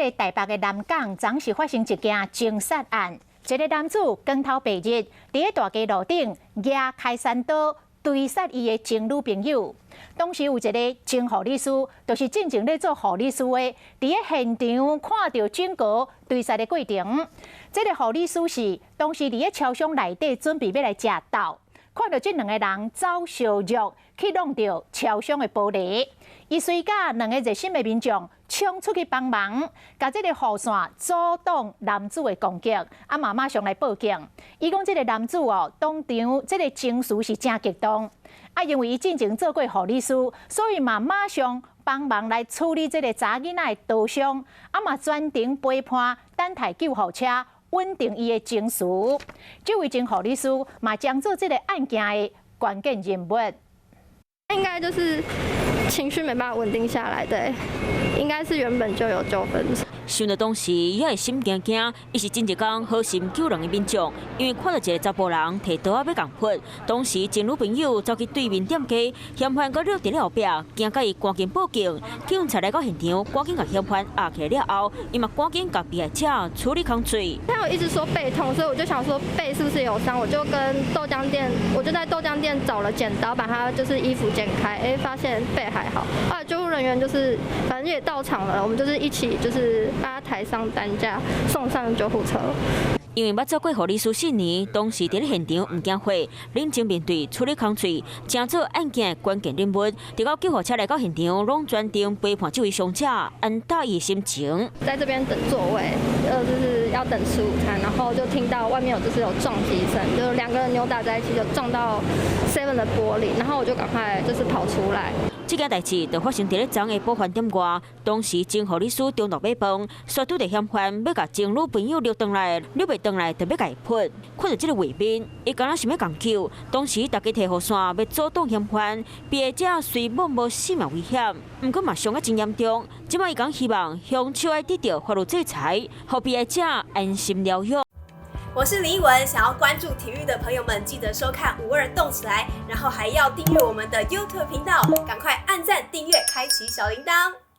个台北的南港，昨是发生一件情杀案。一个男子光头白日，伫个大街路顶举开山刀追杀伊的情侣朋友。当时有一个前护理师，就是正正咧做护理师的，伫个现场看到整个追杀的过程。这个护理师是当时伫个超商内底准备要来食豆，看到这两个人走小肉去弄到超商的玻璃。 伊随甲两个热心的民众冲出去帮忙，甲这个雨伞阻挡男子的攻击，马上来报警。伊讲这个男子当场这个情绪是真激动，因为伊之前做过护理师，所以马上帮忙来处理这个查囡仔的刀伤，专程陪伴等待救护车，稳定伊的情绪。这位前护理师嘛将做这个案件的关键人物。应该就是 情绪没办法稳定下来，对，应该是原本就有纠纷。想到当时，伊会心惊惊，伊是真一讲好心救人的民众，因为看到一个查甫人摕刀要共扑，当时情侣朋友走去对面店家，嫌犯搁绕伫咧后壁，惊甲伊赶紧报警，警察来到现场，赶紧甲嫌犯压起来了后，伊嘛赶紧甲被害者处理控罪。他有一直说背痛，所以我就想说背是不是有伤，我就跟豆浆店，我就在豆浆店找了剪刀，把他就是衣服剪开，发现背还好。后来救护人员就是反正也到场了，我们就是一起就是把他抬上担架，送上救护车。 因为捌做过护理师4年，当时伫咧现场唔惊火，冷静面对处理控罪，正做案件的关键人物。直到救护车来到现场，拢专程陪伴这位伤者，安大伊心情。在这边等座位，就是要等吃午餐，然后就听到外面有撞击声，就是两个人扭打在一起，就撞到 7的玻璃，然后我就赶快就是跑出来。 这件代志就发生在咧昨下午饭店外，当时前护理师中途买饭，刷拄着嫌犯要甲情侣朋友溜回来，溜袂回来就要甲伊扑。看到这个画面，伊敢若想要共救，当时大家摕雨伞要阻挡嫌犯，被害者虽冇无生命危险，不过嘛伤啊真严重。即摆伊讲希望凶手爱得到法律制裁，让被害者安心疗养。 我是林依文，想要关注体育的朋友们，记得收看52动起来，然后还要订阅我们的 YouTube 频道，赶快按赞、订阅、开启小铃铛。